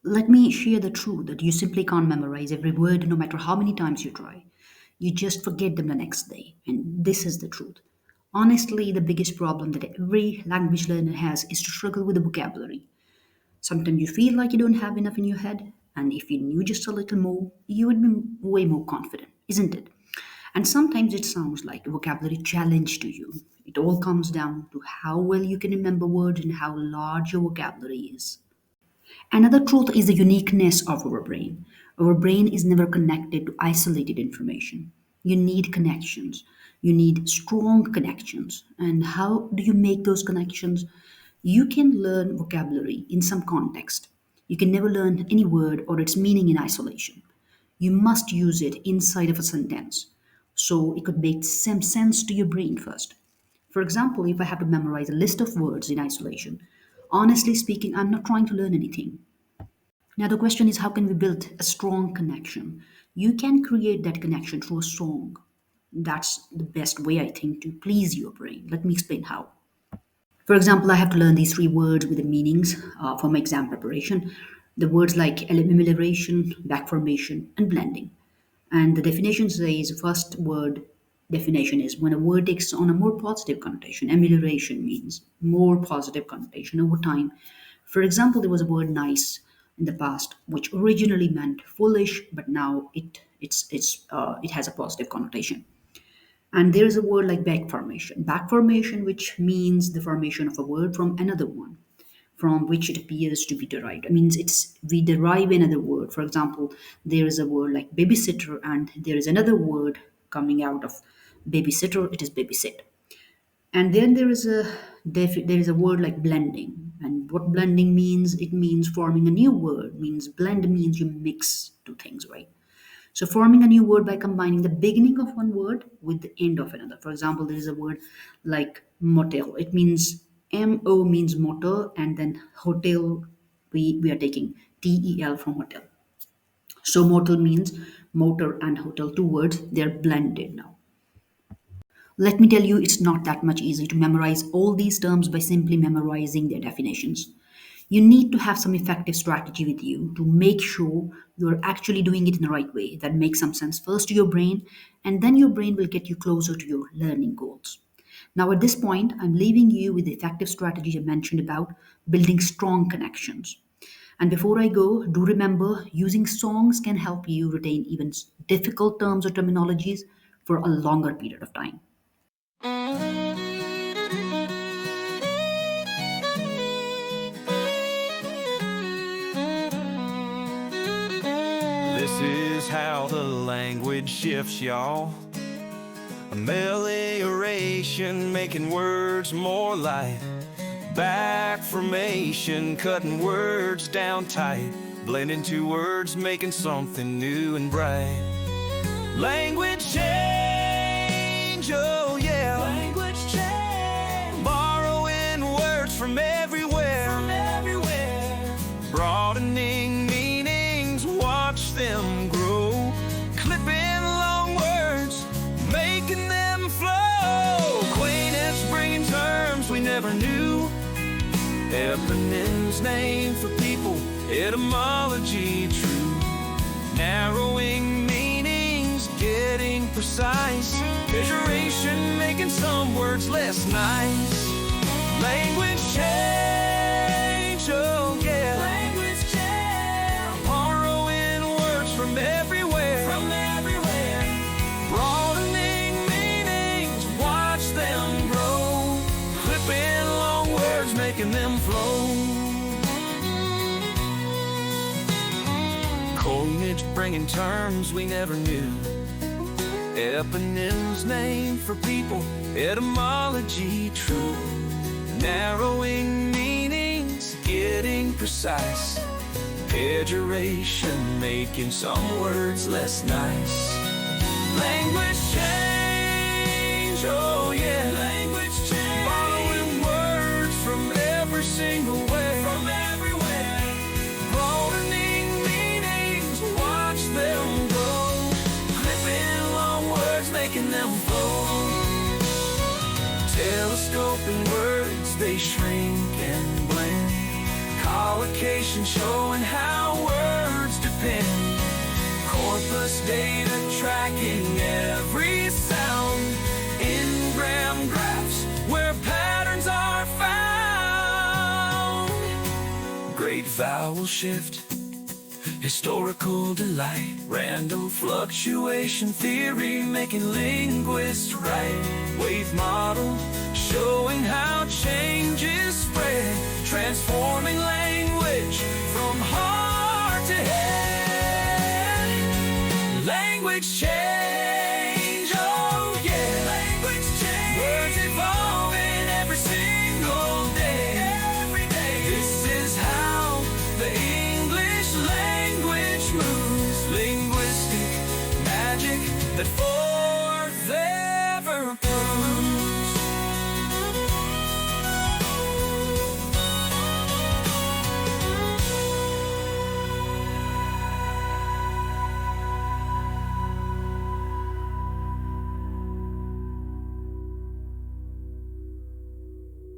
Let me share the truth that you simply can't memorize every word no matter how many times you try. You just forget them the next day. And this is the truth. Honestly, the biggest problem that every language learner has is to struggle with the vocabulary. Sometimes you feel like you don't have enough in your head, and if you knew just a little more, you would be way more confident, isn't it? And sometimes it sounds like a vocabulary challenge to you. It all comes down to how well you can remember words and how large your vocabulary is. Another truth is the uniqueness of our brain. Our brain is never connected to isolated information. You need connections. You need strong connections. And how do you make those connections? You can learn vocabulary in some context. You can never learn any word or its meaning in isolation. You must use it inside of a sentence. So it could make some sense to your brain first. For example, if I have to memorize a list of words in isolation, honestly speaking, I'm not trying to learn anything. Now, the question is how can we build a strong connection? You can create that connection through a song. That's the best way, I think, to please your brain. Let me explain how. For example, I have to learn these three words with the meanings for my exam preparation. The words like amelioration, back formation, and blending. And the definition says first word definition is when a word takes on a more positive connotation. Amelioration means more positive connotation over time. For example, there was a word nice in the past, which originally meant foolish, but now it has a positive connotation. And there is a word like back formation, which means the formation of a word from another one from which it appears to be derived. It means it's we derive another word. For example, there is a word like babysitter, and there is another word coming out of babysitter. It is babysit. And then there is a word like blending. And what blending means? It means forming a new word. Means blend means you mix two things, right? So forming a new word by combining the beginning of one word with the end of another. For example, there is a word like motel. It means MO means motor, and then hotel, we are taking TEL from hotel. So motel means motor and hotel, two words, they're blended now. Let me tell you, it's not that much easy to memorize all these terms by simply memorizing their definitions. You need to have some effective strategy with you to make sure you're actually doing it in the right way that makes some sense first to your brain, and then your brain will get you closer to your learning goals. Now, at this point, I'm leaving you with the effective strategy I mentioned about building strong connections. And before I go, do remember using songs can help you retain even difficult terms or terminologies for a longer period of time. This is how the language shifts, y'all. Amelioration, making words more light. Back formation, cutting words down tight. Blending two words, making something new and bright. Language change, oh yeah. Language change. Borrowing words from everywhere. Broadening meanings, watch them grow. Clipping long words, making them flow. Quaintness, bringing terms we never knew. Eponyms, name for people. Etymology, true. Narrowing meanings, getting precise. Figuration, making some words less nice. Language change, oh yeah. Language change. Borrowing words from everywhere. Broadening meanings, watch them grow. Clipping long words, making them flow. Coinage, bringing terms we never knew. Eponyms, name for people. Etymology, true. Narrowing meanings, getting precise. Pejoration, making some words less nice. Language change, oh yeah. Language change. Borrowing words from every single way. Broadening meanings, watch them grow. Clipping long words, making them flow. Telescoping words, they shrink and blend. Collocation showing how pen. Corpus data tracking every sound. In-gram graphs where patterns are found. Great vowel shift, historical delight, random fluctuation theory making linguists right. Wave model showing how